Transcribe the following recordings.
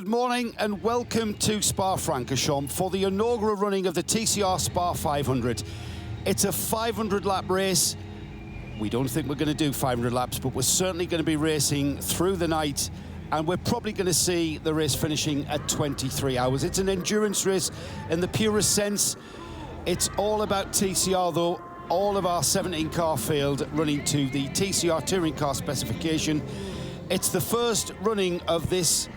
Good morning and welcome to Spa-Francorchamps for the inaugural running of the TCR Spa 500. It's a 500 lap race. We don't think we're going to do 500 laps, but we're certainly going to be racing through the night, and we're probably going to see the race finishing at 23 hours. It's an endurance race in the purest sense. It's all about TCR though. All of our 17 car field running to the TCR touring car specification. It's the first running of this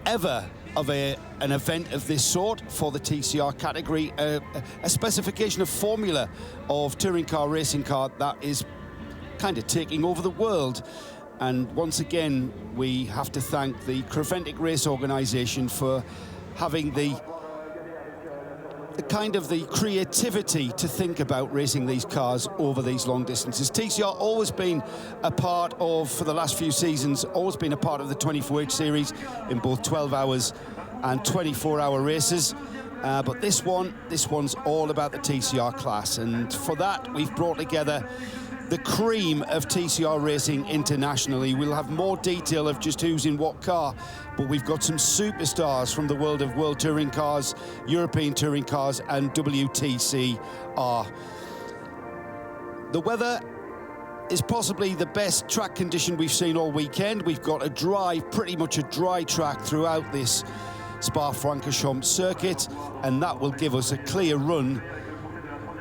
ever of an event of this sort for the TCR category, a specification of formula of touring car racing car that is kind of taking over the world. And once again, we have to thank the Creventic Race Organisation for having the creativity to think about racing these cars over these long distances. TCR always been a part of, for the last few seasons, always been a part of the 24H series in both 12 hours and 24-hour races. But this one's all about the TCR class. And for that, we've brought together the cream of TCR racing internationally. We'll have more detail of just who's in what car, but we've got some superstars from the world of World Touring Cars, European Touring Cars and WTCR. The weather is possibly the best track condition we've seen all weekend. We've got pretty much a dry track throughout this Spa-Francorchamps circuit, and that will give us a clear run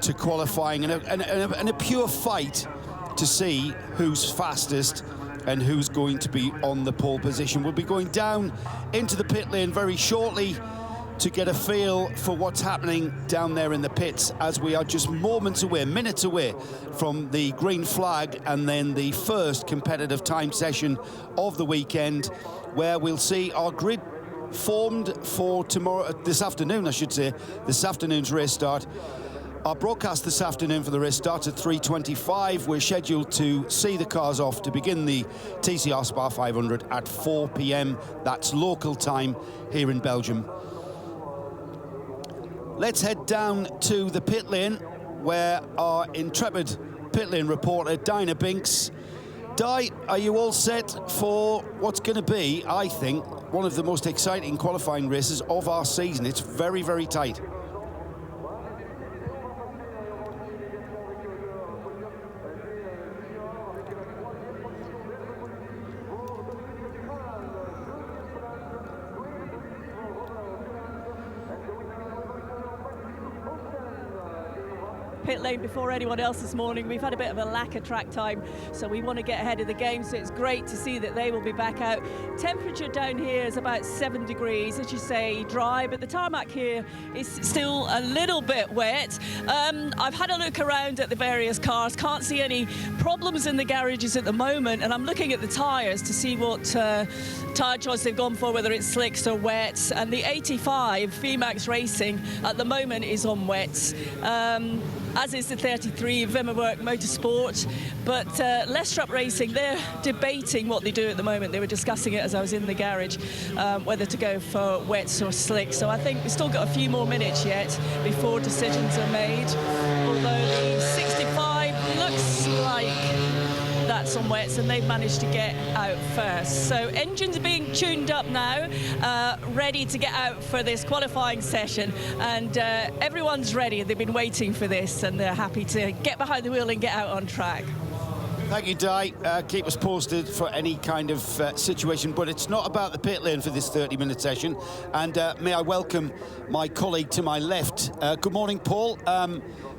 to qualifying and a pure fight to see who's fastest and who's going to be on the pole position. We'll be going down into the pit lane very shortly to get a feel for what's happening down there in the pits, as we are just minutes away from the green flag and then the first competitive time session of the weekend, where we'll see our grid formed for this afternoon's race start. Our broadcast this afternoon for the race starts at 3:25. We're scheduled to see the cars off to begin the TCR Spa 500 at 4 p.m. That's local time here in Belgium. Let's head down to the pit lane, where our intrepid pit lane reporter, Dinah Binks. Di, are you all set for what's going to be, I think, one of the most exciting qualifying races of our season? It's very, very tight. Pit lane before anyone else this morning. We've had a bit of a lack of track time, so we want to get ahead of the game, so it's great to see that they will be back out. Temperature down here is about 7 degrees, as you say, dry, but the tarmac here is still a little bit wet. I've had a look around at the various cars, can't see any problems in the garages at the moment, and I'm looking at the tyres to see what tyre choice they've gone for, whether it's slicks or wets, and the 85 VMAX Racing at the moment is on wets. As is the 33 Vimmerwerk Motorsport, but Lestrap Racing, they're debating what they do at the moment. They were discussing it as I was in the garage, whether to go for wets or slicks. So I think we've still got a few more minutes yet before decisions are made, although the 65 looks like that's on wets, and they've managed to get out first. So engines are being tuned up now, ready to get out for this qualifying session, and everyone's ready. They've been waiting for this, and they're happy to get behind the wheel and get out on track. Thank you, Di. Keep us posted for any kind of situation, but it's not about the pit lane for this 30-minute session. And may I welcome my colleague to my left. Good morning, Paul.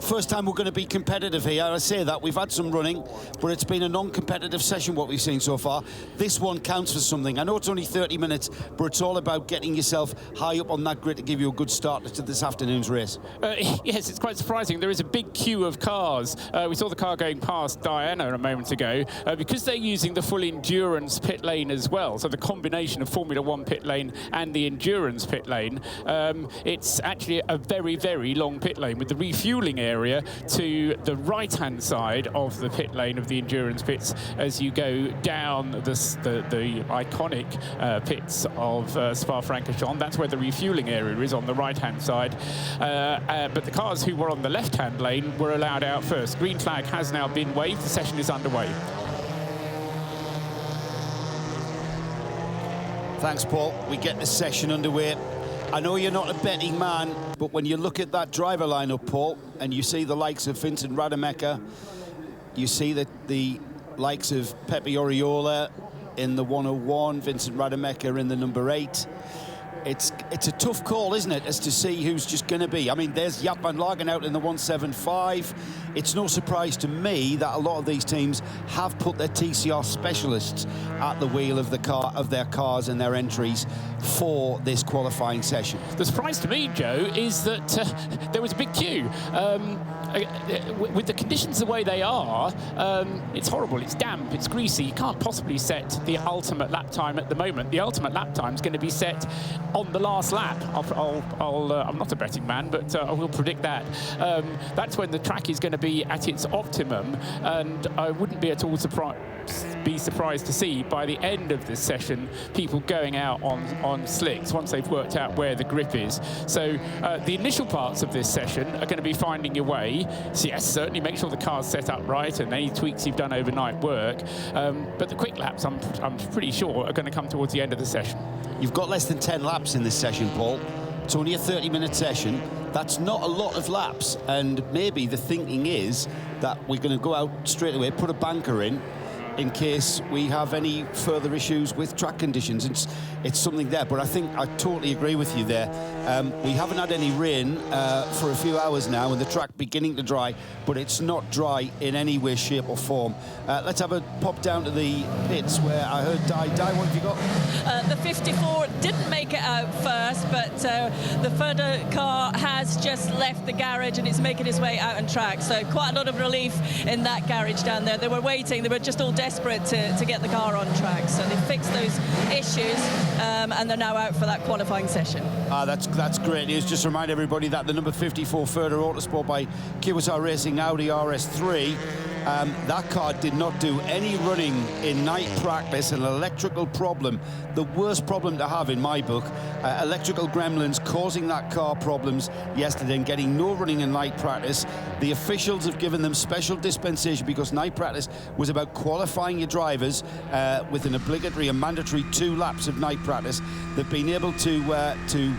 First time we're going to be competitive here. I say that, we've had some running, but it's been a non-competitive session, what we've seen so far. This one counts for something. I know it's only 30 minutes, but it's all about getting yourself high up on that grid to give you a good start to this afternoon's race. Yes, it's quite surprising. There is a big queue of cars. We saw the car going past Diana a moment ago, because they're using the full endurance pit lane as well, so the combination of Formula One pit lane and the endurance pit lane. It's actually a very, very long pit lane with the refueling area to the right-hand side of the pit lane of the endurance pits as you go down the iconic pits of Spa-Francorchamps. That's where the refueling area is, on the right-hand side. But the cars who were on the left-hand lane were allowed out first. Green flag has now been waved. The session is underway. Thanks, Paul. We get the session underway. I know you're not a betting man, but when you look at that driver lineup, Paul, and you see the likes of Vincent Rademacher, you see that the likes of Pepe Oriola in the 101, Vincent Rademacher in the number 8. It's a tough call, isn't it, as to see who's just going to be. I mean, there's Jaap van Lagen out in the 175. It's no surprise to me that a lot of these teams have put their TCR specialists at the wheel of their cars and their entries for this qualifying session. The surprise to me, Joe, is that there was a big queue. With the conditions the way they are, it's horrible, it's damp, it's greasy. You can't possibly set the ultimate lap time at the moment. The ultimate lap time is going to be set on the last lap. I'm not a betting man, but I will predict that. That's when the track is going to be at its optimum, and I wouldn't be at all surprised to see by the end of this session people going out on slicks once they've worked out where the grip is. So the initial parts of this session are going to be finding your way. So yes, certainly make sure the car's set up right and any tweaks you've done overnight work. But the quick laps, I'm pretty sure, are going to come towards the end of the session. You've got less than 10 laps in this session, Paul. It's only a 30-minute session. That's not a lot of laps, and maybe the thinking is that we're going to go out straight away, put a banker in case we have any further issues with track conditions. It's something there, but I think I totally agree with you there. We haven't had any rain for a few hours now, and the track beginning to dry, but it's not dry in any way, shape or form. Let's have a pop down to the pits where I heard Di, what have you got? The 54 didn't make it out first, but the further car has just left the garage and it's making its way out on track. So quite a lot of relief in that garage down there. They were waiting, they were just all desperate to get the car on track. So they fixed those issues and they're now out for that qualifying session. That's great news. Just remind everybody that the number 54 Further Autosport by QSR Racing Audi RS3, that car did not do any running in night practice. An electrical problem, the worst problem to have in my book. Electrical gremlins causing that car problems yesterday and getting no running in night practice. The officials have given them special dispensation because night practice was about qualifying your drivers with an obligatory and mandatory 2 laps of night practice. They've been able to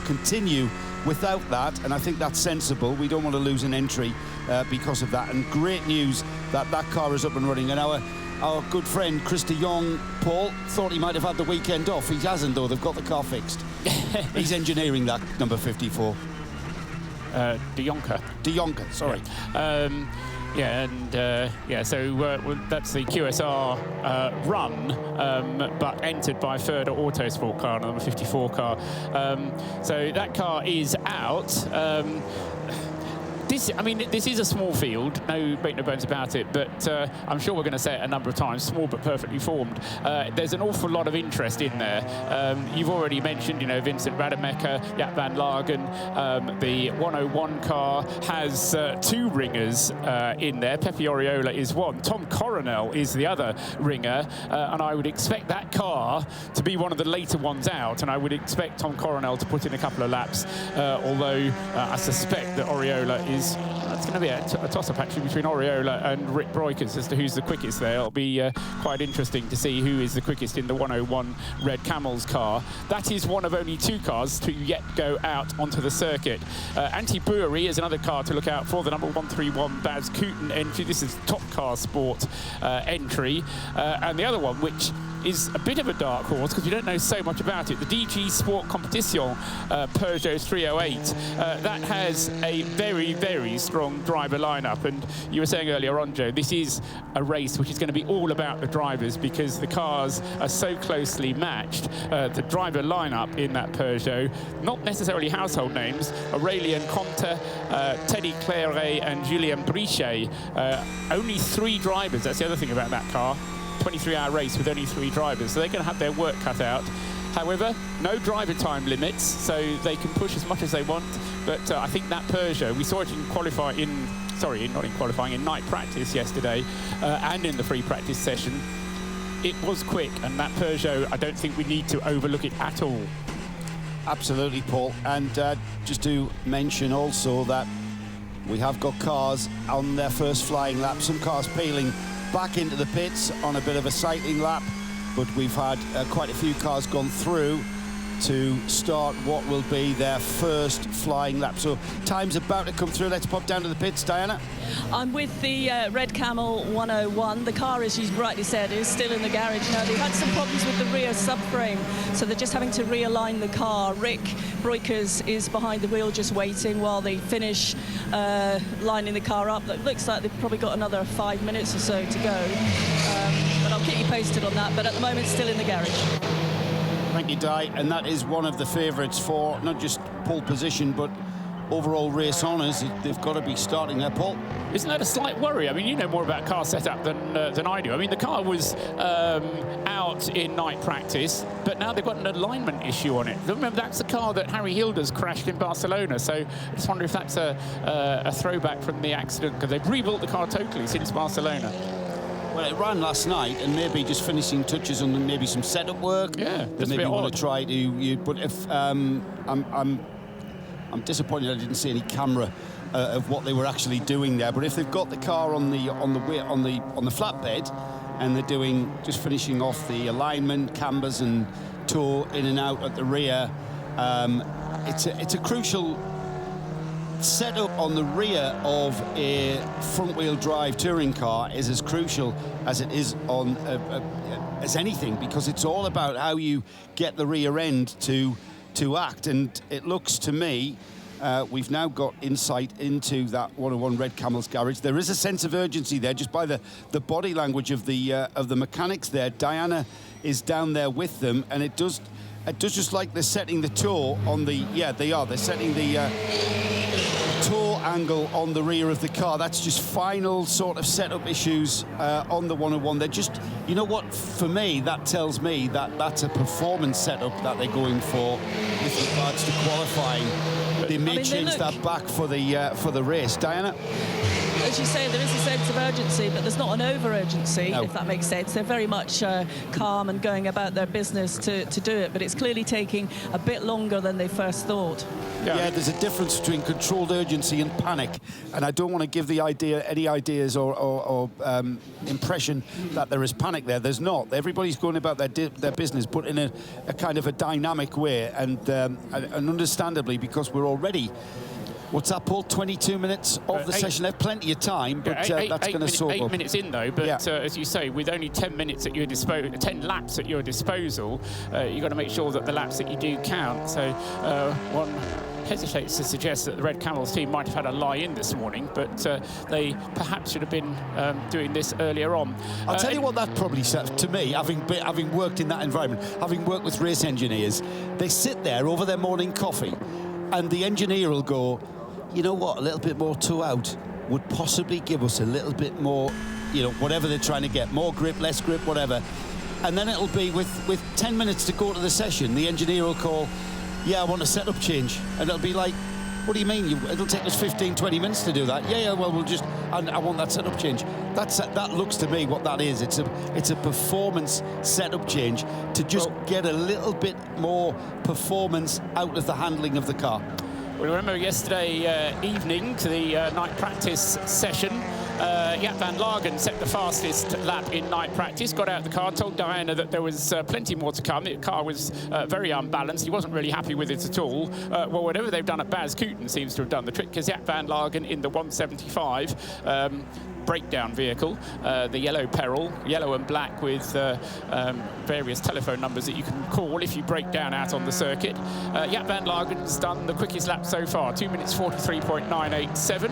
continue without that, and I think that's sensible. We don't want to lose an entry because of that, and great news that that car is up and running. And our good friend Chris de Jong, Paul, thought he might have had the weekend off. He hasn't, though. They've got the car fixed. He's engineering that number 54. De Jonker, sorry. So that's the QSR run, but entered by Further Autosport car, number 54 car. So that car is out. This is a small field, make no bones about it, but I'm sure we're going to say it a number of times, small but perfectly formed. There's an awful lot of interest in there. You've already mentioned, Vincent Rademacher, Jaap van Lagen. The 101 car has 2 ringers in there. Pepe Oriola is one. Tom Coronel is the other ringer, and I would expect that car to be one of the later ones out, and I would expect Tom Coronel to put in a couple of laps, although I suspect that Oriola is... It's going to be a toss-up actually between Oriola and Rick Breukers as to who's the quickest there. It'll be quite interesting to see who is the quickest in the 101 Red Camels car. That is one of only 2 cars to yet go out onto the circuit. Anti-Brewery is another car to look out for, the number 131 Baz Kooten entry. This is Top Car Sport entry. And the other one, which is a bit of a dark horse because we don't know so much about it, the DG Sport Competition Peugeot 308. That has a very, very strong driver lineup, and you were saying earlier on, Joe, this is a race which is going to be all about the drivers because the cars are so closely matched. The driver lineup in that Peugeot, not necessarily household names, Aurélien Comte, Teddy Clairet and Julien Brichet. Only 3 drivers, that's the other thing about that car. 23-hour race with only 3 drivers, so they're going to have their work cut out. However, no driver time limits, so they can push as much as they want. But I think that Peugeot, we saw it in night practice yesterday, and in the free practice session. It was quick, and that Peugeot, I don't think we need to overlook it at all. Absolutely, Paul. And just to mention also that we have got cars on their first flying lap, some cars peeling back into the pits on a bit of a cycling lap. but we've had quite a few cars gone through to start what will be their first flying lap. So time's about to come through. Let's pop down to the pits, Diana. I'm with the Red Camel 101. The car, as you rightly said, is still in the garage now. They've had some problems with the rear subframe, so they're just having to realign the car. Rick Breukers is behind the wheel just waiting while they finish lining the car up. It looks like they've probably got another 5 minutes or so to go. But I'll keep you posted on that. But at the moment, still in the garage. Thank you, Di. And that is one of the favourites for not just pole position, but overall race honours. They've got to be starting their pole. Isn't that a slight worry? I mean, you know more about car setup than I do. I mean, the car was out in night practice, but now they've got an alignment issue on it. Remember, that's the car that Harry Hilders crashed in Barcelona. So I just wonder if that's a throwback from the accident, because they've rebuilt the car totally since Barcelona. Well, it ran last night, and maybe just finishing touches on maybe some setup work. Yeah, that maybe want to try to. But if I'm disappointed I didn't see any camera of what they were actually doing there. But if they've got the car on the flatbed, and they're doing just finishing off the alignment, cambers, and toe in and out at the rear, it's a crucial setup on the rear of a front-wheel drive touring car is as crucial as it is on as anything, because it's all about how you get the rear end to act. And it looks to me we've now got insight into that 101 Red Camel's garage. There is a sense of urgency there just by the body language of the mechanics there. Diana is down there with them, and it does just like they're setting the toe on the they're setting the toe angle on the rear of the car. That's just final sort of setup issues on the 101. They're just, you know what, for me, that tells me that that's a performance setup that they're going for with regards to qualifying. They may change that back for the race. Diana? As you say, there is a sense of urgency, but there's not an over-urgency, if that makes sense. They're very much calm and going about their business to do it, but it's clearly taking a bit longer than they first thought. Yeah, there's a difference between controlled urgency and panic, and I don't want to give any ideas or impression that there is panic there. There's not. Everybody's going about their business, but in a kind of a dynamic way, and understandably, because we're already, what's that, Paul? 22 minutes of the session. They have plenty of time, but that's going to sort of 8 minutes in though. But as you say, with only 10 minutes at your disposal, 10 laps at your disposal, you've got to make sure that the laps that you do count. So one hesitates to suggest that the Red Camels team might have had a lie-in this morning, but they perhaps should have been doing this earlier on. I'll tell you what that probably says to me, having worked in that environment, having worked with race engineers. They sit there over their morning coffee, and the engineer will go, you know what, a little bit more toe out would possibly give us a little bit more, you know, whatever they're trying to get, more grip, less grip, whatever. And then it'll be with 10 minutes to go to the session, the engineer will call, yeah, I want a setup change. And it'll be like, what do you mean? It'll take us 15, 20 minutes to do that. Yeah, well, I want that setup change. That looks to me what that is. It's a performance setup change to just get a little bit more performance out of the handling of the car. We remember yesterday evening to the night practice session. Jaap van Lagen set the fastest lap in night practice, got out of the car, told Diana that there was plenty more to come. The car was very unbalanced. He wasn't really happy with it at all. Well, whatever they've done at Bas Kooten seems to have done the trick, because Jaap van Lagen in the 175 breakdown vehicle, the yellow Peril, yellow and black with various telephone numbers that you can call if you break down out on the circuit. Jaap van Lagen's done the quickest lap so far, 2 minutes 43.987.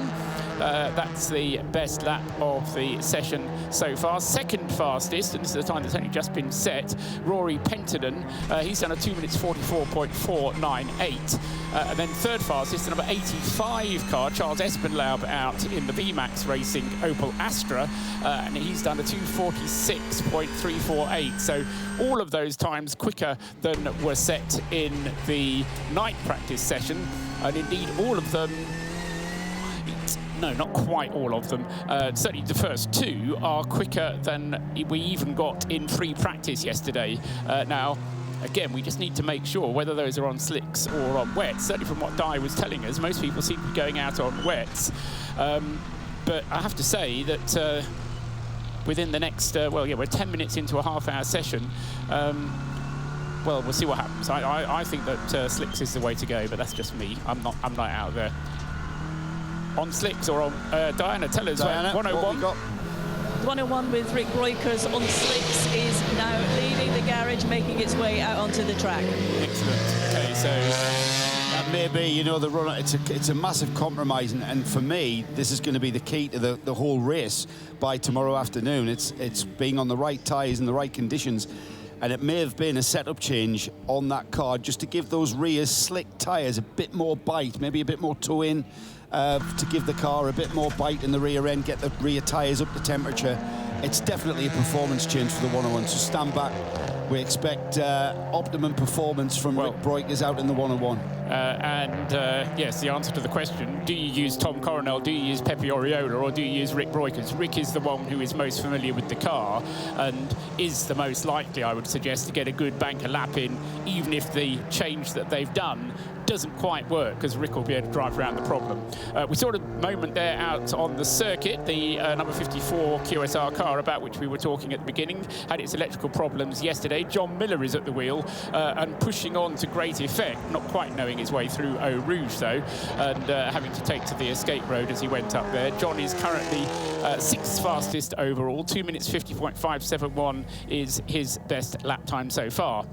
That's the best lap of the session so far. Second fastest, and this is the time that's only just been set, Rory Penttinen. He's done a 2 minutes 44.498. And then third fastest, the number 85 car, Charles Espenlaub, out in the VMAX Racing Opel Astra, and he's done a 246.348. So all of those times quicker than were set in the night practice session, and indeed all of them. No, not quite all of them. Certainly the first two are quicker than we even got in free practice yesterday. Now, again, we just need to make sure whether those are on slicks or on wets. Certainly from what Di was telling us, most people seem to be going out on wets. But I have to say that within the next, well, yeah, we're 10 minutes into a half-hour session. Well, we'll see what happens. I think that slicks is the way to go, but that's just me. I'm not out there. On slicks or on Diana, tell us. Diana, 101. 101 with Rick Breukers on slicks is now leaving the garage, making its way out onto the track. Excellent. Okay, so that may be, you know, the run. It's a massive compromise, and for me, this is going to be the key to the whole race by tomorrow afternoon. It's being on the right tyres and the right conditions. And it may have been a setup change on that car just to give those rear slick tyres a bit more bite, maybe a bit more toe in, to give the car a bit more bite in the rear end, get the rear tyres up to temperature. It's definitely a performance change for the 101, so stand back. We expect optimum performance from Rick Breukers out in the 101. Yes, the answer to the question, do you use Tom Coronel, do you use Pepe Oriola, or do you use Rick Breukers? Rick is the one who is most familiar with the car and is the most likely, I would suggest, to get a good banker lap in, even if the change that they've done doesn't quite work, because Rick will be able to drive around the problem. We saw a moment there out on the circuit. The number 54 QSR car, about which we were talking at the beginning, had its electrical problems yesterday. John Miller is at the wheel and pushing on to great effect, not quite knowing his way through Eau Rouge though, and having to take to the escape road as he went up there. John is currently 6th fastest overall. 2 minutes 50.571 is his best lap time so far.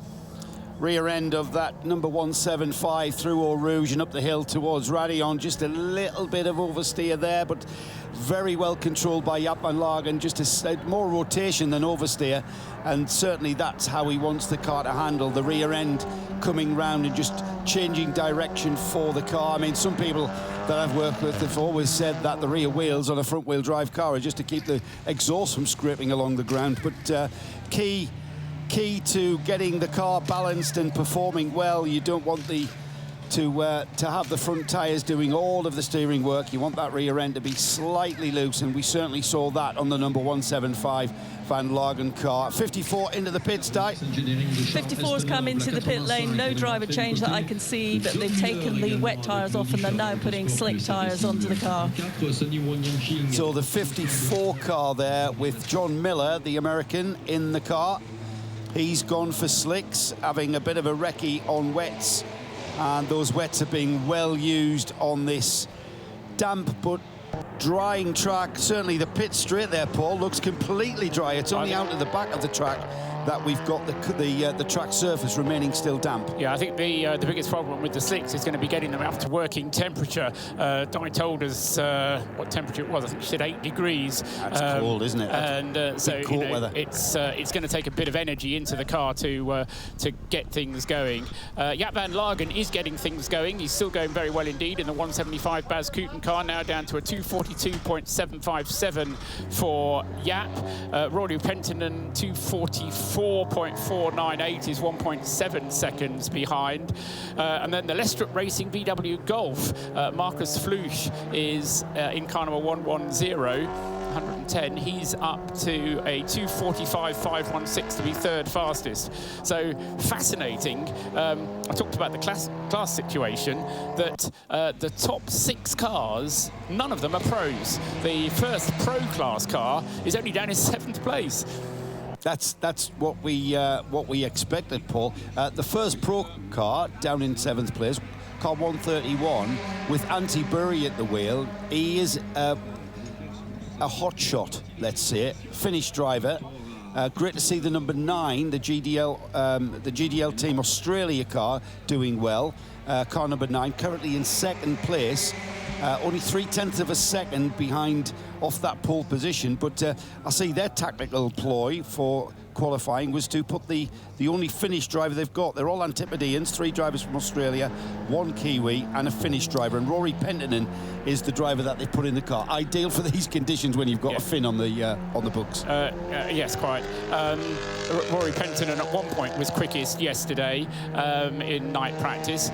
Rear end of that number 175 through Eau Rouge and up the hill towards Radillon. Just a little bit of oversteer there, but very well controlled by Jaap van Lagen. Just a more rotation than oversteer, and certainly that's how he wants the car to handle the rear end, coming round and just changing direction for the car. I mean, some people that I've worked with have always said that the rear wheels on a front wheel drive car are just to keep the exhaust from scraping along the ground, but key to getting the car balanced and performing well. You don't want to have the front tyres doing all of the steering work. You want that rear end to be slightly loose, and we certainly saw that on the number 175 Van Lagen car. 54 into the pits, Di. 54's come into the pit lane. No driver change that I can see, but they've taken the wet tyres off and they're now putting slick tyres onto the car. So the 54 car there with John Miller, the American, in the car. He's gone for slicks, having a bit of a recce on wets, and those wets are being well used on this damp but drying track. Certainly the pit straight there, Paul, looks completely dry. It's only out at the back of the track that we've got the track surface remaining still damp. Yeah, I think the biggest problem with the slicks is going to be getting them up to working temperature. Di told us what temperature it was. I think she said 8 degrees. That's cold, isn't it? And so cold weather. It's going to take a bit of energy into the car to get things going. Jaap van Lagen is getting things going. He's still going very well indeed in the 175 Bas Kooten car, now down to a 242.757 for Jaap. Rory Penttinen 244.498 is 1.7 seconds behind. And then the Lestrup Racing VW Golf, Marcus Fluch is in car number 110. 110, he's up to a 245.516 to be 3rd fastest. So fascinating. I talked about the class situation, that the top 6 cars, none of them are pros. The first pro class car is only down in 7th place. That's what we expected, Paul. The first pro car down in 7th place, car 131, with Antti Burri at the wheel. He is a hot shot, let's say, Finnish driver. Great to see the number 9, the GDL Team Australia car, doing well. Car number 9, currently in 2nd place. Only 0.3 of a second behind off that pole position, but I see their tactical ploy for qualifying was to put the only Finnish driver they've got. They're all Antipodeans, 3 drivers from Australia, 1 Kiwi and a Finnish driver, and Rory Penttinen is the driver that they put in the car. Ideal for these conditions when you've got a Finn on the books. Yes, quite. Rory Penttinen at one point was quickest yesterday in night practice.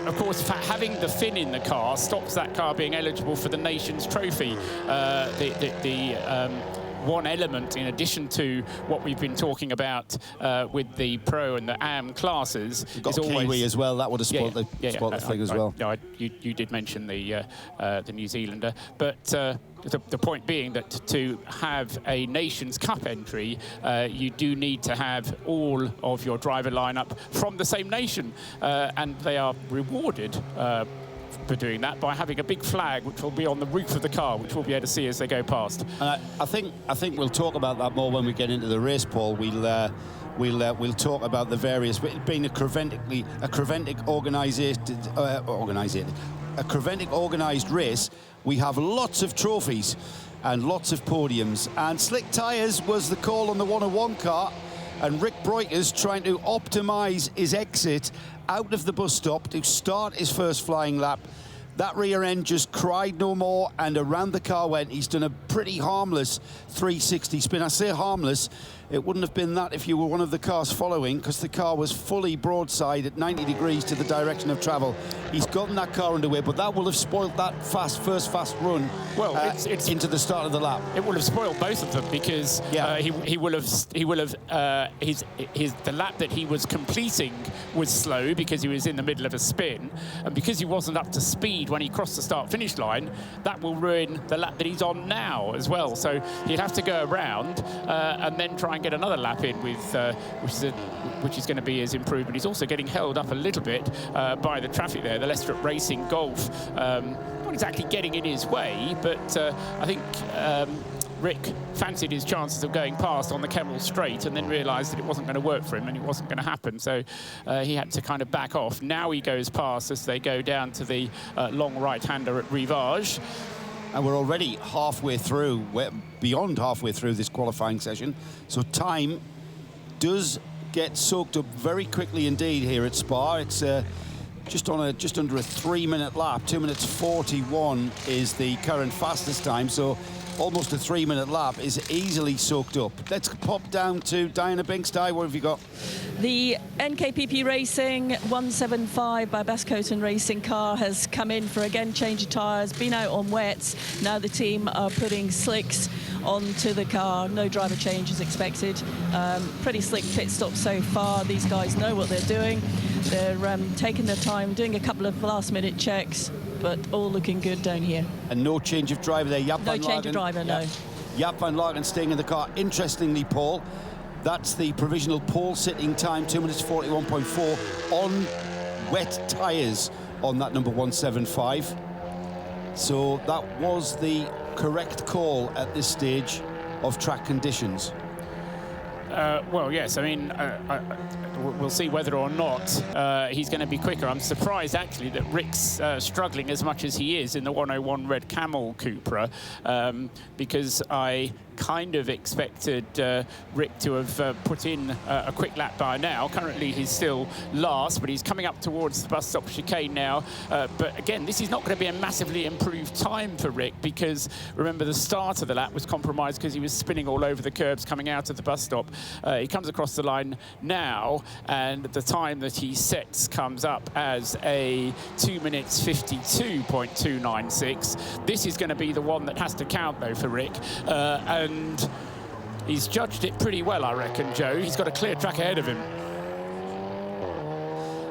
Of course, having the Finn in the car stops that car being eligible for the Nations Trophy. one element in addition to what we've been talking about with the Pro and the AM classes. We've got Kiwi as well. That would have spoiled the thing as well. You did mention the New Zealander, but the point being that to have a Nations Cup entry, you do need to have all of your driver lineup from the same nation, and they are rewarded for doing that by having a big flag which will be on the roof of the car, which we'll be able to see as they go past. I think we'll talk about that more when we get into the race, Paul. We'll talk about the various, being a Creventic organised race. We have lots of trophies and lots of podiums, and slick tyres was the call on the 101 car, and Rick Breukers trying to optimise his exit out of the bus stop to start his first flying lap. That rear end just cried no more, and around the car went. He's done a pretty harmless 360 spin. I say harmless, it wouldn't have been that if you were one of the cars following, because the car was fully broadside at 90 degrees to the direction of travel. He's gotten that car underway, but that will have spoiled that first fast run it's into the start of the lap. It will have spoiled both of them, because he will have the lap that he was completing was slow because he was in the middle of a spin, and because he wasn't up to speed when he crossed the start-finish line, that will ruin the lap that he's on now as well. So he'd have to go around and then try and get another lap in with which is going to be his improvement. He's also getting held up a little bit by the traffic there. The Leicester Racing Golf not exactly getting in his way, but I think Rick fancied his chances of going past on the Kemmel Straight and then realised that it wasn't going to work for him and it wasn't going to happen. So he had to kind of back off. Now he goes past as they go down to the long right-hander at Rivage. And we're already halfway through, we're beyond halfway through this qualifying session. So time does get soaked up very quickly indeed here at Spa. It's just under a 3-minute lap. 2 minutes 41 is the current fastest time. So almost a 3-minute lap is easily soaked up. Let's pop down to Diana Binkstein. What have you got? The NKPP Racing 175 by Bascoton Racing car has come in for, again, change of tyres, been out on wets. Now the team are putting slicks onto the car. No driver change is expected. Pretty slick pit stop so far. These guys know what they're doing. They're taking their time, doing a couple of last-minute checks, but all looking good down here. And no change of driver there. No change of driver, no. Jaap van Laken staying in the car. Interestingly, Paul, that's the provisional pole sitting time, 2 minutes 41.4 on wet tyres on that number 175. So that was the correct call at this stage of track conditions. Well, yes, I mean, we'll see whether or not he's going to be quicker. I'm surprised, actually, that Rick's struggling as much as he is in the 101 Red Camel Cupra, because I kind of expected Rick to have put in a quick lap by now. Currently, he's still last, but he's coming up towards the bus stop chicane now. But again, this is not going to be a massively improved time for Rick, because remember, the start of the lap was compromised because he was spinning all over the curbs coming out of the bus stop. He comes across the line now, and the time that he sets comes up as a 2 minutes 52.296. This is going to be the one that has to count, though, for Rick. And he's judged it pretty well, I reckon, Joe. He's got a clear track ahead of him.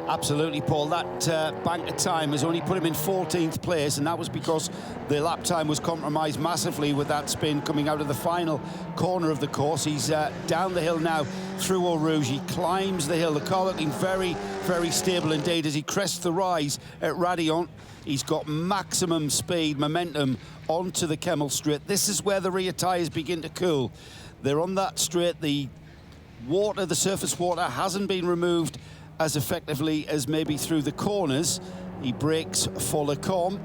Absolutely, Paul. That bank of time has only put him in 14th place, and that was because the lap time was compromised massively with that spin coming out of the final corner of the course. He's down the hill now through Eau Rouge. He climbs the hill. The car looking very, very stable indeed as he crests the rise at Radillon. He's got maximum speed, momentum onto the Kemmel Straight. This is where the rear tyres begin to cool. They're on that straight. The water, the surface water, hasn't been removed as effectively as maybe through the corners. He brakes for Lecombe,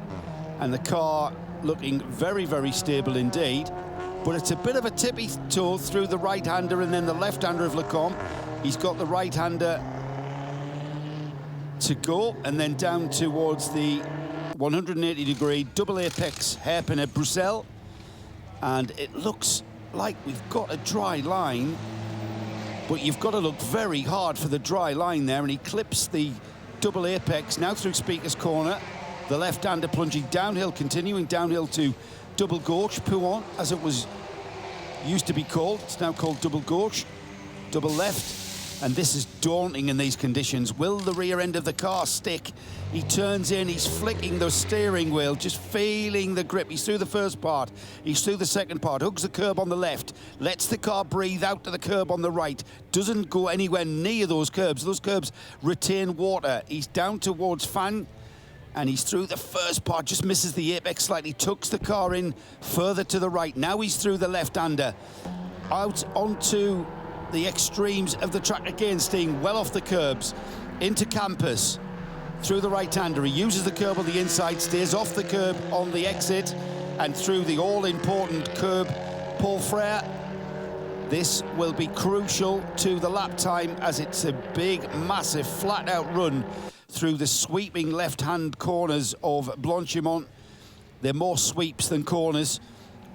and the car looking very, very stable indeed. But it's a bit of a tippy toe through the right-hander and then the left-hander of Lecombe. He's got the right-hander to go, and then down towards the 180-degree double apex hairpin at Bruxelles. And it looks like we've got a dry line, but you've got to look very hard for the dry line there, and he clips the double apex now through Speaker's Corner. The left-hander plunging downhill, continuing downhill to double gauche, Pouon, as it was used to be called. It's now called double gauche, double left. And this is daunting in these conditions. Will the rear end of the car stick? He turns in, he's flicking the steering wheel, just feeling the grip. He's through the first part, he's through the second part, hugs the curb on the left, lets the car breathe out to the curb on the right, doesn't go anywhere near those curbs. Those curbs retain water. He's down towards Fan, and he's through the first part, just misses the apex slightly, tucks the car in further to the right. Now he's through the left-hander, out onto the extremes of the track again, staying well off the curbs, into Campus, through the right-hander. He uses the curb on the inside, stays off the curb on the exit, and through the all-important curb, Paul Frere. This will be crucial to the lap time, as it's a big, massive, flat-out run through the sweeping left-hand corners of Blanchimont. They're more sweeps than corners,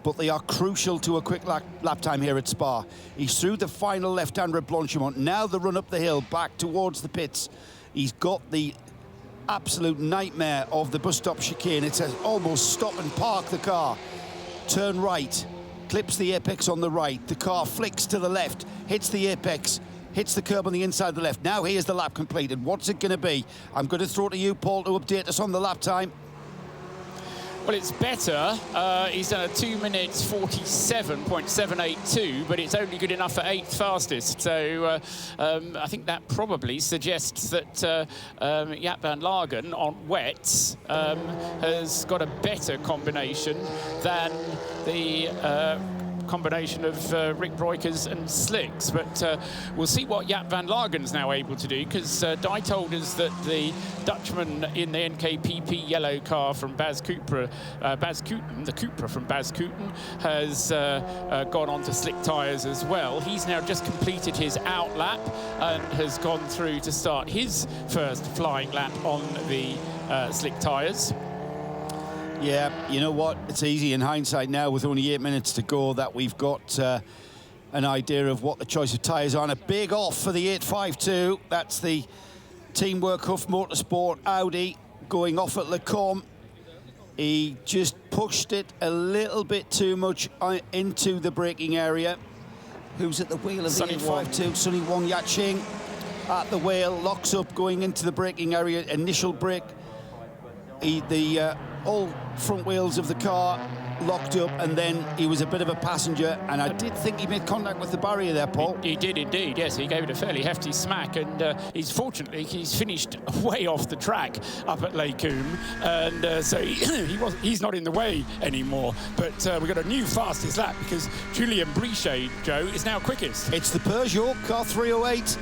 but they are crucial to a quick lap time here at Spa. He's through the final left-hander at Blanchimont. Now the run up the hill back towards the pits. He's got the absolute nightmare of the bus stop chicane. It's almost stop and park the car. Turn right, clips the apex on the right. The car flicks to the left, hits the apex, hits the curb on the inside of the left. Now here's the lap completed. What's it going to be? I'm going to throw it to you, Paul, to update us on the lap time. Well, it's better. He's done a 2 minutes 47.782, but it's only good enough for 8th fastest. So I think that probably suggests that Jaap van Lagen on wets has got a better combination than the combination of Rick Breukers and Slicks, but we'll see what Jaap van Lagen's now able to do, because Di told us that the Dutchman in the NKPP yellow car from Bas Cupra, the Cupra from Bas Cooten, has gone on to slick tyres as well. He's now just completed his out lap and has gone through to start his first flying lap on the slick tyres. Yeah, you know what? It's easy in hindsight now, with only 8 minutes to go, that we've got an idea of what the choice of tyres are. And a big off for the 852. That's the Teamwork Huff Motorsport Audi going off at Le Combe. He just pushed it a little bit too much into the braking area. Who's at the wheel of the 852? Sonny Wong Yat-Ching at the wheel, locks up going into the braking area. Initial brake. All front wheels of the car locked up, and then he was a bit of a passenger, and I did think he made contact with the barrier there, Paul. He did indeed, yes. He gave it a fairly hefty smack, and he's finished way off the track up at Les Combes, and so he's not in the way anymore. But we've got a new fastest lap, because Julien Brichet, Joe, is now quickest. It's the Peugeot car 308.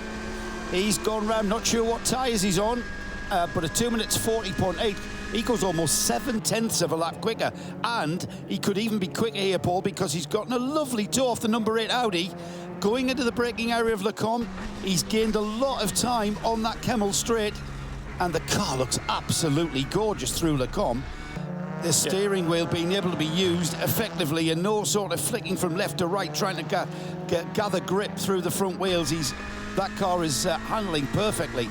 He's gone round, not sure what tyres he's on, but a 2 minutes 40.8. He goes almost 7/10 of a lap quicker, and he could even be quicker here, Paul, because he's gotten a lovely toe off the number 8 Audi. Going into the braking area of Le Combe, he's gained a lot of time on that Kemmel straight, and the car looks absolutely gorgeous through Le Combe. The steering wheel being able to be used effectively, and no sort of flicking from left to right, trying to gather grip through the front wheels. That car is handling perfectly.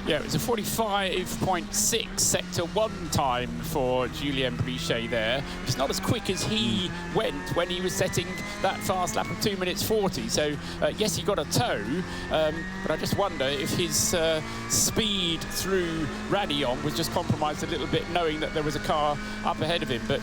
Yeah, it was a 45.6 Sector 1 time for Julien Brichet there. It's not as quick as he went when he was setting that fast lap of 2 minutes 40. So, yes, he got a toe, but I just wonder if his speed through Radillon was just compromised a little bit, knowing that there was a car up ahead of him. But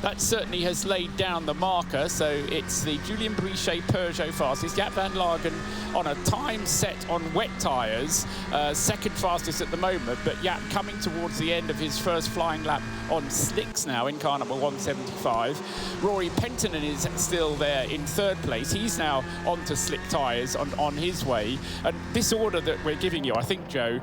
that certainly has laid down the marker. So it's the Julien Brichet Peugeot fastest. Jaap van Lagen on a time set on wet tyres, second fastest at the moment, but Jaap coming towards the end of his first flying lap on slicks now in car number 175. Rory Penttinen is still there in third place. He's now onto slick tyres on his way. And this order that we're giving you, I think, Joe,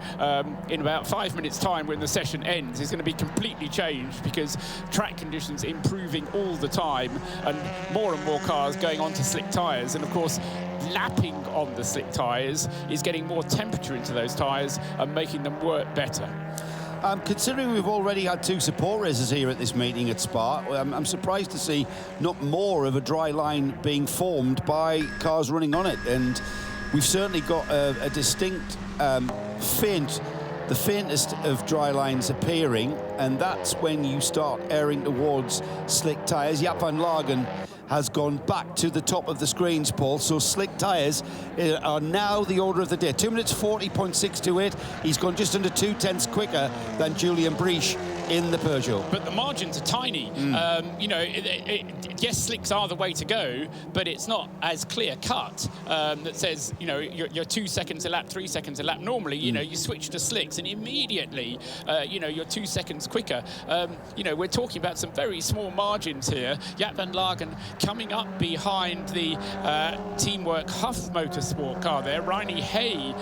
in about 5 minutes' time when the session ends, is going to be completely changed, because track conditions improving all the time, and more cars going onto slick tyres. And of course, lapping on the slick tyres is getting more temperature into those tyres and making them work better. Considering we've already had 2 support races here at this meeting at Spa, I'm surprised to see not more of a dry line being formed by cars running on it. And we've certainly got a distinct faint, the faintest of dry lines appearing, and that's when you start airing towards slick tyres. Jaap van Lagen has gone back to the top of the screens, Paul. So slick tyres are now the order of the day. 2 minutes 40.628. He's gone just under 2/10 quicker than Julian Breach in the Peugeot. But the margins are tiny. You know, yes, slicks are the way to go, but it's not as clear cut that says, you know, you're 2 seconds a lap, 3 seconds a lap. Normally, you know, you switch to slicks and immediately, you know, you're 2 seconds quicker. You know, we're talking about some very small margins here. Jaap van Lagen coming up behind the Teamwork Huff Motorsport car there. Riney Hay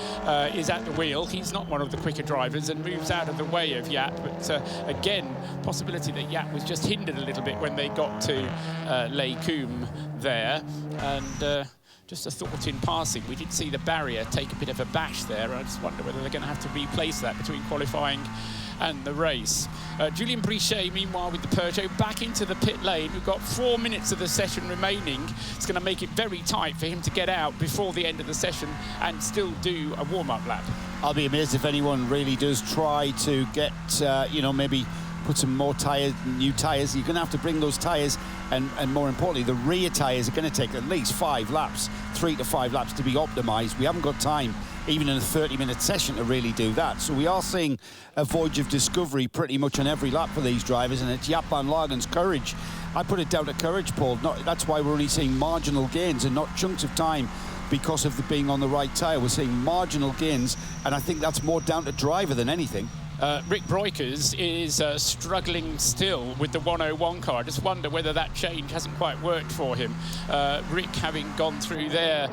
is at the wheel. He's not one of the quicker drivers and moves out of the way of Jaap. But again, possibility that Jaap was just hindered a little bit when they got to Les Combes there. And just a thought in passing, we did see the barrier take a bit of a bash there. I just wonder whether they're going to have to replace that between qualifying and the race. Julien Brichet, meanwhile, with the Peugeot, back into the pit lane. We've got 4 minutes of the session remaining. It's going to make it very tight for him to get out before the end of the session and still do a warm-up lap. I'll be amazed if anyone really does try to get, you know, maybe put some more tyres, new tyres. You're going to have to bring those tyres, and more importantly, the rear tyres are going to take at least 5 laps, 3 to 5 laps to be optimised. We haven't got time, even in a 30-minute session, to really do that. So we are seeing a voyage of discovery pretty much on every lap for these drivers, and it's Jaap van Lagen's courage. I put it down to courage, Paul. That's why we're only seeing marginal gains and not chunks of time because of being on the right tyre. We're seeing marginal gains, and I think that's more down to driver than anything. Rick Breukers is struggling still with the 101 car. I just wonder whether that change hasn't quite worked for him. Rick, having gone through there,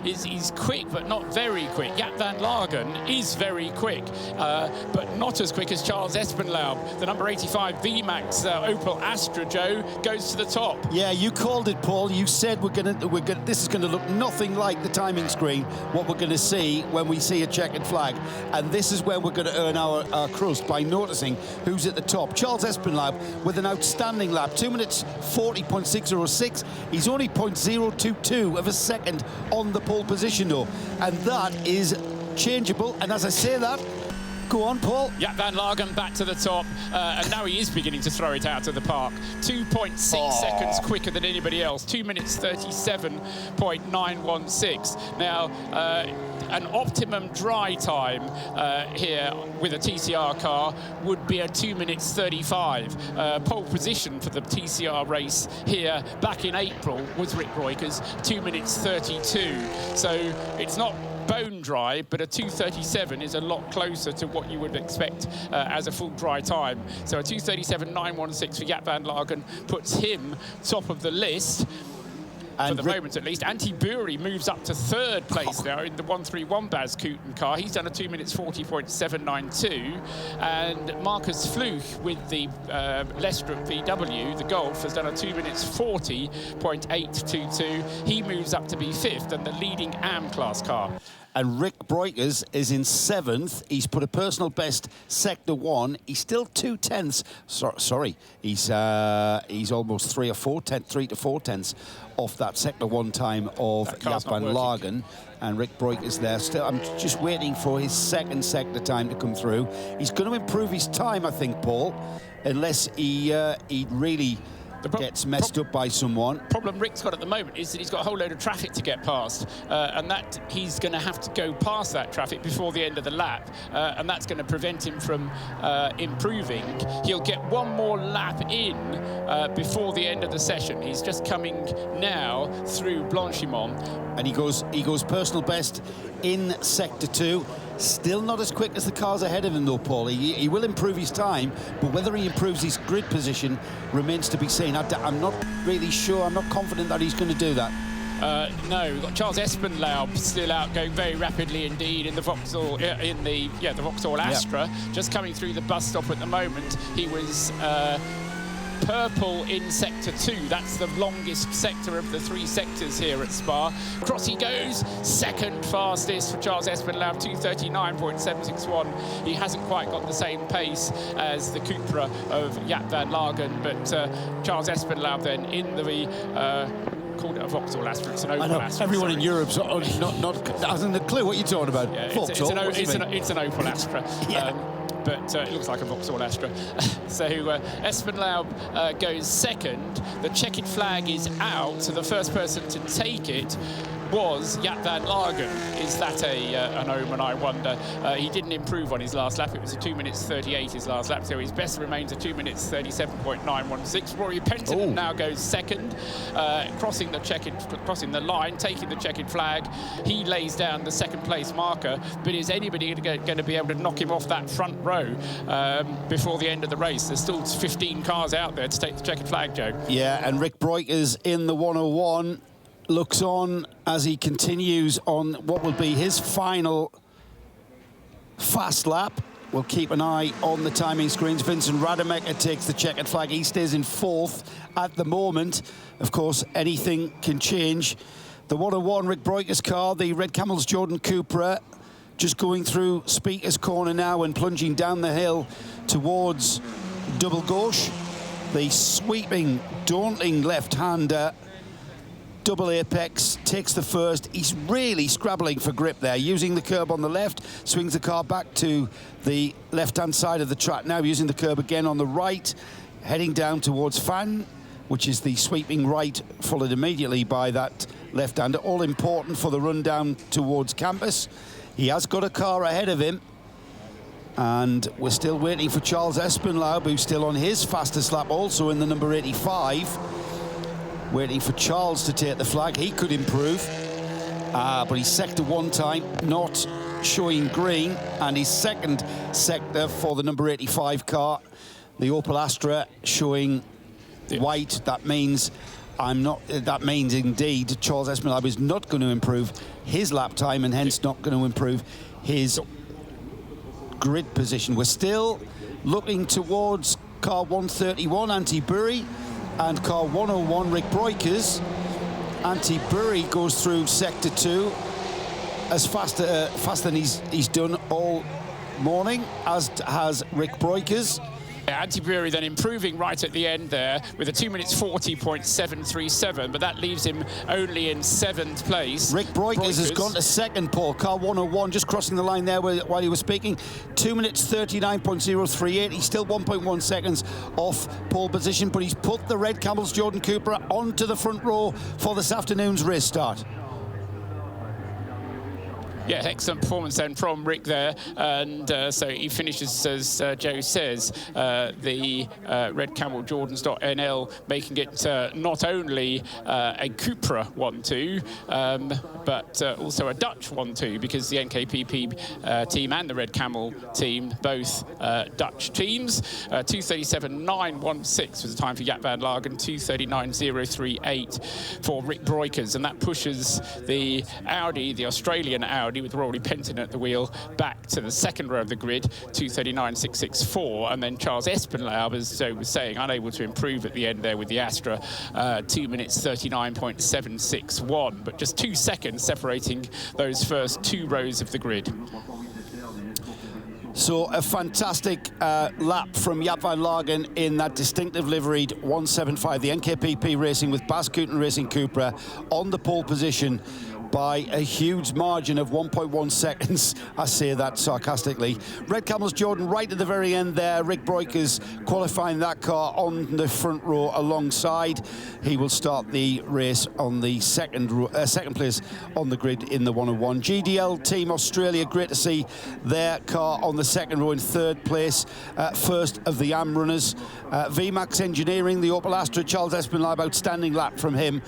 is quick, but not very quick. Jaap van Lagen is very quick, but not as quick as Charles Espenlaub. The number 85 VMAX Opel Astra, Joe, goes to the top. Yeah, you called it, Paul. You said this is going to look nothing like the timing screen, what we're going to see when we see a checkered flag. And this is where we're going to earn our crust, by noticing who's at the top. Charles Espenlaub with an outstanding lap, 2 minutes 40.606. He's only 0.022 of a second on the pole position though, and that is changeable. And as I say that, go on, Paul. Jaap van Lagen back to the top, and now he is beginning to throw it out of the park. 2.6 seconds quicker than anybody else. 2 minutes 37.916. Now, an optimum dry time here with a TCR car would be a 2 minutes 35. Pole position for the TCR race here back in April was Rick Breukers, 2 minutes 32. So it's not bone dry, but a 2:37 is a lot closer to what you would expect as a full dry time. So a 2:37.916 for Jaap van Lagen puts him top of the list. For the moment, at least. Antti Buuri moves up to 3rd place now in the 131 Bas Kooten car. He's done a 2 minutes 40.792. And Marcus Fluch with the Lestrup VW, the Golf, has done a 2 minutes 40.822. He moves up to be 5th and the leading AM class car. And Rick Breukers is in 7th. He's put a personal best Sector 1. He's still 2/10. Sorry, he's almost 3 to 4 tenths off that Sector 1 time of Jaap van Lagen. And Rick Breukers there still. I'm just waiting for his second sector time to come through. He's going to improve his time, I think, Paul, unless he really gets messed up by someone. Problem Rick's got at the moment is that he's got a whole load of traffic to get past, and that he's going to have to go past that traffic before the end of the lap, and that's going to prevent him from improving. He'll get one more lap in before the end of the session. He's just coming now through Blanchimont, and he goes personal best in Sector 2. Still not as quick as the cars ahead of him though, Paul. He will improve his time, but whether he improves his grid position remains to be seen. I'm not really sure. I'm not confident that he's going to do that. No, we've got Charles Espenlaub still out, going very rapidly indeed in the Vauxhall, the Vauxhall Astra, just coming through the bus stop at the moment. He was purple in Sector 2. That's the longest sector of the 3 sectors here at Spa. Across he goes, 2nd fastest for Charles Espenlaub, 2:39.761. He hasn't quite got the same pace as the Cupra of Jaap van Lagen, but Charles Espenlaub then in the called it a Vauxhall Astra. It's an Opel Astra. Everyone in Europe not hasn't a clue what you're talking about. Yeah, it's an Opel Astra. Yeah. but it looks like a Vauxhall Astra. So Espenlaub goes second. The checkered flag is out, so the first person to take it was Jaap van Lagen. Is that an omen, I wonder? He didn't improve on his last lap. It was a 2 minutes 38 his last lap, so his best remains a 2 minutes 37.916. Rory Penton now goes second, crossing the line, taking the checkered flag. He lays down the second place marker, but is anybody going to be able to knock him off that front row before the end of the race? There's still 15 cars out there to take the checkered flag, Joe. Yeah, and Rick Breukers in the 101 looks on as he continues on what will be his final fast lap. We'll keep an eye on the timing screens. Vincent Rademacher takes the checkered flag. He stays in fourth at the moment. Of course, anything can change. The 101 Rick Breukers car, the Red Camels Jordan Cupra, just going through Speaker's Corner now and plunging down the hill towards Double Gauche. The sweeping, daunting left-hander, Double Apex, takes the first. He's really scrabbling for grip there, using the curb on the left, swings the car back to the left-hand side of the track now, using the curb again on the right, heading down towards Fan, which is the sweeping right, followed immediately by that left-hander. All important for the run down towards campus. He has got a car ahead of him, and we're still waiting for Charles Espenlaub, who's still on his fastest lap, also in the number 85. Waiting for Charles to take the flag. He could improve, but he's sector one time, not showing green, and his second sector for the number 85 car, the Opel Astra, showing white. That means indeed Charles Espenlaub is not going to improve his lap time, and hence not going to improve his grid position. We're still looking towards car 131, Antti Burri, and car 101, Rick Breukers. Antti Burri goes through sector 2 as faster than he's done all morning, as has Rick Breukers. Antti Burri then improving right at the end there with a 2 minutes 40.737, but that leaves him only in 7th place. Rick Breukers has gone to second, Paul. Car 101 just crossing the line there while he was speaking. 2 minutes 39.038. He's still 1.1 seconds off pole position, but he's put the Red Camels Jordan Cupra onto the front row for this afternoon's race start. Yeah, excellent performance then from Rick there, and so he finishes, as Joe says, the Red Camel Jordans.nl, making it not only a Cupra 1-2, but also a Dutch 1-2, because the NKPP team and the Red Camel team, both Dutch teams. 2:37.916 was the time for Jaap van Lagen, 2:39.038 for Rick Breukers, and that pushes the Audi, the Australian Audi, with Rory Penton at the wheel, back to the second row of the grid, 2:39.664, and then Charles Espenlaub, as Joe was saying, unable to improve at the end there with the Astra, 2 minutes 39.761, but just 2 seconds separating those first 2 rows of the grid. So a fantastic lap from Jaap van Lagen in that distinctive liveried 175, the NKPP Racing with Bas Kuiten Racing Cupra on the pole position by a huge margin of 1.1 seconds. I say that sarcastically. Red Camels Jordan right at the very end there. Rick Breukers qualifying that car on the front row alongside. He will start the race on the second place on the grid in the 101. GDL Team Australia, great to see their car on the second row in third place. First of the AM runners. VMAX Engineering, the Opel Astra, Charles Espenlaub, outstanding lap from him,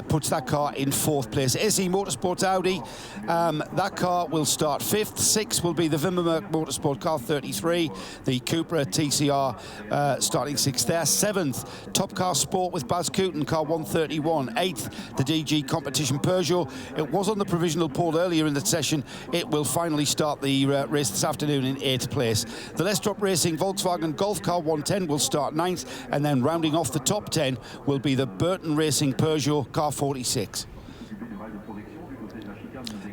puts that car in fourth place. SE Motorsports Audi, that car will start fifth. Sixth will be the Wimmermerk Motorsport car 33, the Cupra TCR starting sixth there. Seventh, Top Car Sport with Bas Kuiten, car 131. Eighth, the DG Competition Peugeot. It was on the provisional pole earlier in the session. It will finally start the race this afternoon in 8th place. The Lestrop Racing Volkswagen Golf car 110 will start 9th, and then rounding off the top 10 will be the Burton Racing Peugeot car 46.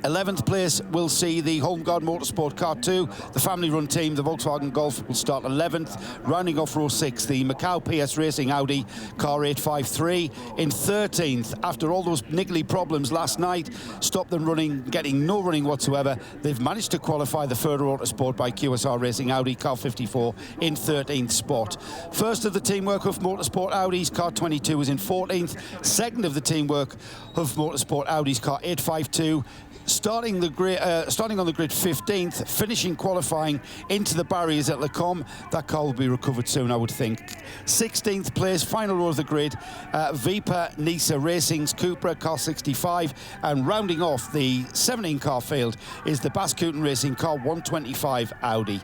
11th place will see the Home Guard Motorsport Car 2, the family-run team, the Volkswagen Golf, will start 11th. Rounding off row 6, the Macau PS Racing Audi Car 853 in 13th. After all those niggly problems last night, stopped them running, getting no running whatsoever, they've managed to qualify the Further Autosport by QSR Racing Audi Car 54 in 13th spot. First of the Teamwork Hoof Motorsport Audi's Car 22 is in 14th. Second of the Teamwork Hoof Motorsport Audi's Car 852. Starting on the grid 15th, finishing qualifying into the barriers at Le Combe. That car will be recovered soon, I would think. 16th place, final row of the grid, Vipa Nisa Racing's Cupra Car 65, and rounding off the 17-car field is the Bascooten Racing Car 125 Audi.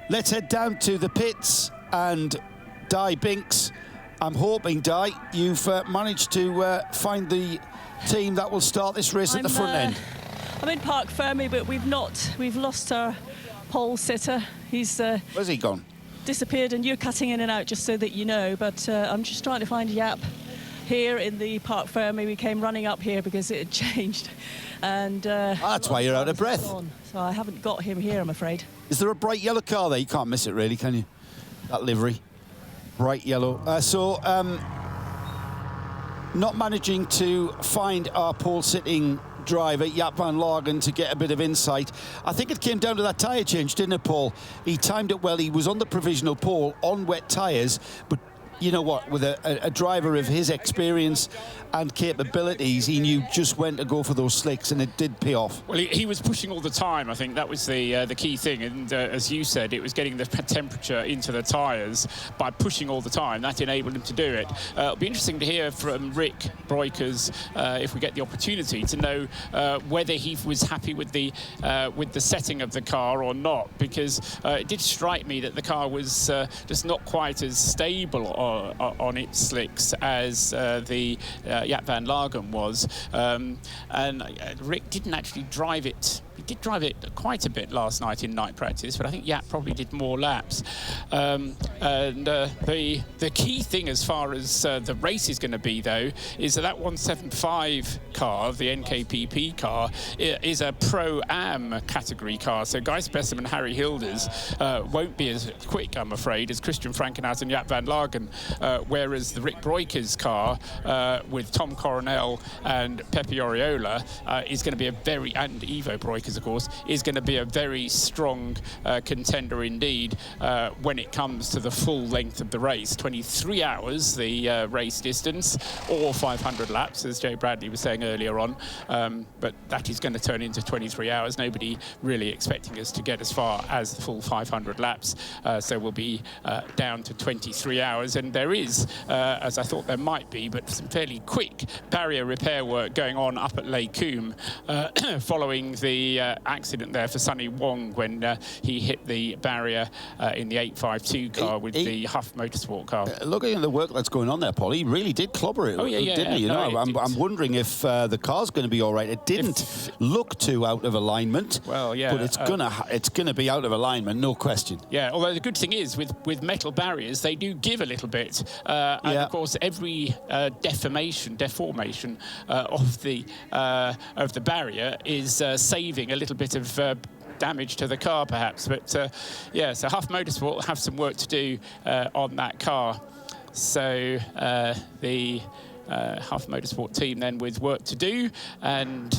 Let's head down to the pits and Di Binks. I'm hoping, Di, you've managed to find the team that will start this race at the front end. I'm in Parc Fermé, but we've lost our pole sitter. Where's he gone? Disappeared, and you're cutting in and out, just so that you know. But I'm just trying to find Jaap here in the Parc Fermé. We came running up here because it had changed, and that's why you're out of breath. So I haven't got him here, I'm afraid. Is there a bright yellow car there? You can't miss it, really, can you? That livery, bright yellow. Not managing to find our pole-sitting driver, Jaap van Lagen, to get a bit of insight. I think it came down to that tyre change, didn't it, Paul? He timed it well. He was on the provisional pole on wet tyres, but you know what, with a driver of his experience and capabilities, he knew just when to go for those slicks, and it did pay off. Well, he was pushing all the time. I think that was the key thing, and as you said, it was getting the temperature into the tyres by pushing all the time. That enabled him to do it. It'll be interesting to hear from Rick Breukers, if we get the opportunity, to know whether he was happy with the setting of the car or not, because it did strike me that the car was just not quite as stable on its slicks as the Jaap van Lagen was, and Rick didn't actually drive it. He did drive it quite a bit last night in night practice, but I think Jaap probably did more laps. The key thing as far as the race is going to be, though, is that 175 car, the NKPP car, is a Pro-Am category car. So Guy Spessum and Harry Hilders won't be as quick, I'm afraid, as Christian Frankenhout and Jaap van Lagen, whereas the Rick Breukers car with Tom Coronel and Pepe Oriola is going to be a very, and Ivo Breukers, of course, is going to be a very strong contender indeed when it comes to the full length of the race. 23 hours, the race distance, or 500 laps, as Joe Bradley was saying earlier on. But that is going to turn into 23 hours. Nobody really expecting us to get as far as the full 500 laps. So we'll be down to 23 hours. And there is, as I thought there might be, but some fairly quick barrier repair work going on up at Les Combes following the accident there for Sonny Wong when he hit the barrier in the 852 car with the Huff Motorsport car. Looking at the work that's going on there, Paul, he really did clobber it, didn't he? You know, I'm wondering if the car's going to be all right. It didn't look too out of alignment. Well, yeah, but it's gonna be out of alignment, no question. Yeah, although the good thing is with metal barriers, they do give a little bit, and of course every deformation of the barrier is saving a little bit of damage to the car, perhaps. But so Huff Motorsport will have some work to do on that car. So the Huff Motorsport team then with work to do, and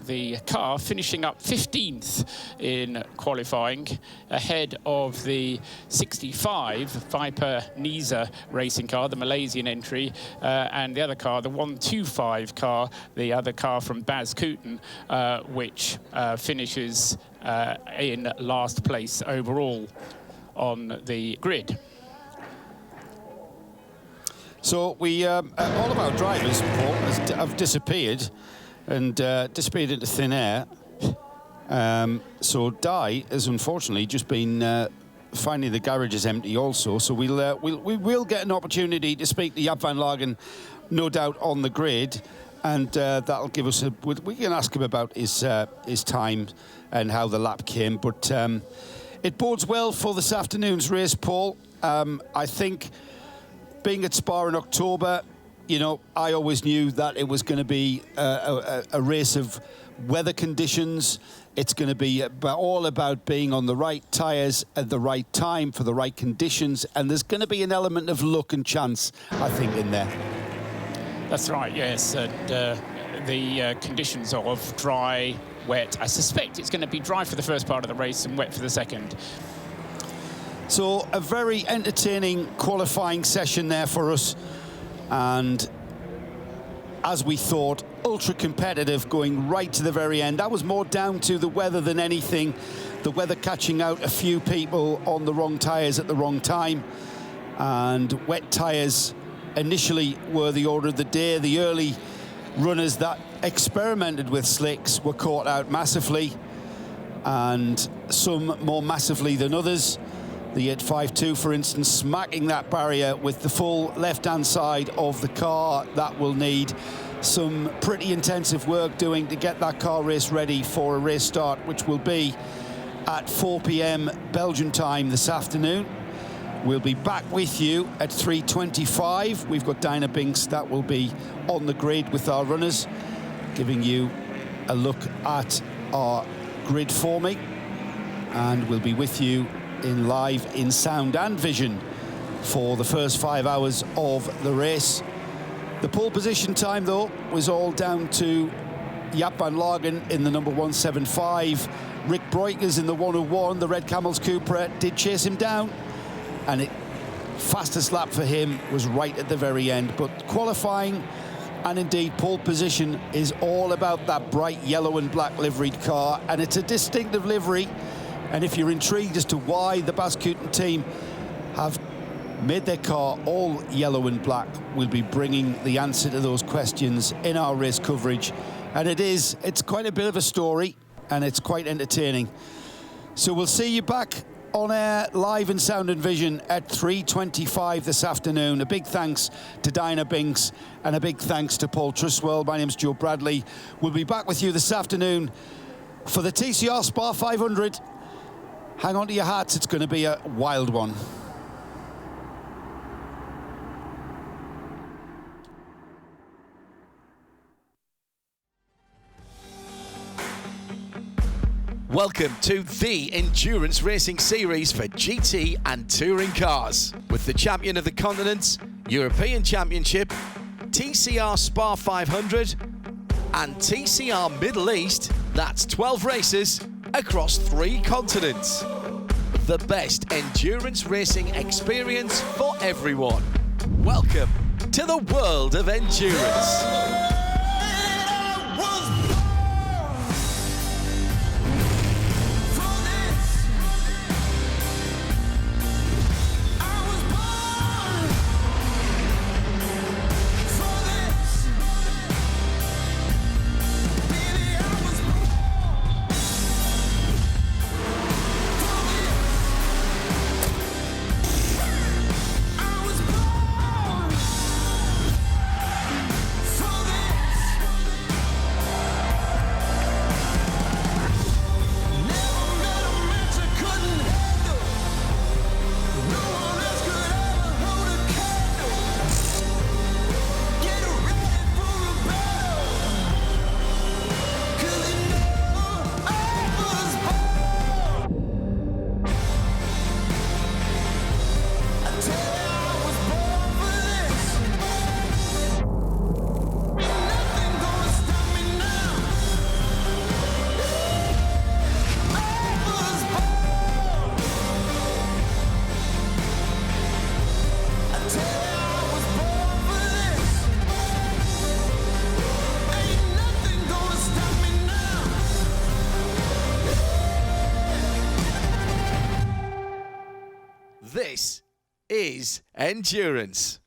the car finishing up 15th in qualifying, ahead of the 65 Viper Nisa racing car, the Malaysian entry, and the other car, the 125 car, the other car from Bascooten, which finishes in last place overall on the grid. So we, all of our drivers, Paul, have disappeared and disappeared into thin air. So Di has unfortunately just been finding the garages empty also. So we will get an opportunity to speak to Jaap van Lagen, no doubt, on the grid, and that'll give us we can ask him about his time and how the lap came. But it bodes well for this afternoon's race, Paul. I think, being at Spa in October, you know, I always knew that it was going to be a race of weather conditions. It's going to be all about being on the right tyres at the right time for the right conditions, and there's going to be an element of luck and chance, I think, in there. That's right, yes. And the conditions of dry, wet. I suspect it's going to be dry for the first part of the race and wet for the second. So a very entertaining qualifying session there for us, and as we thought, ultra competitive going right to the very end. That was more down to the weather than anything. The weather catching out a few people on the wrong tyres at the wrong time, and wet tyres initially were the order of the day. The early runners that experimented with slicks were caught out massively, and some more massively than others. The 852, for instance, smacking that barrier with the full left-hand side of the car. That will need some pretty intensive work doing to get that car race ready for a race start, which will be at 4 p.m. Belgian time this afternoon. We'll be back with you at 3:25. We've got Dinah Binks that will be on the grid with our runners, giving you a look at our grid forming, and we'll be with you live in sound and vision for the first 5 hours of the race. The pole position time, though, was all down to Jaap van Lagen in the number 175. Rick Breukers in the 101. The Red Camels Cupra did chase him down, and it fastest lap for him was right at the very end. But qualifying and indeed pole position is all about that bright yellow and black liveried car, and it's a distinctive livery. And if you're intrigued as to why the Bascuten team have made their car all yellow and black, we'll be bringing the answer to those questions in our race coverage. And it's quite a bit of a story, and it's quite entertaining. So we'll see you back on air live in sound and vision at 3:25 this afternoon. A big thanks to Dinah Binks and a big thanks to Paul Truswell. My name's Joe Bradley. We'll be back with you this afternoon for the TCR Spa 500. Hang on to your hats, it's going to be a wild one. Welcome to the Endurance Racing Series for GT and Touring cars, with the champion of the continents, European Championship, TCR Spa 500 and TCR Middle East. That's 12 races across 3 continents. The best endurance racing experience for everyone. Welcome to the world of endurance. This is endurance.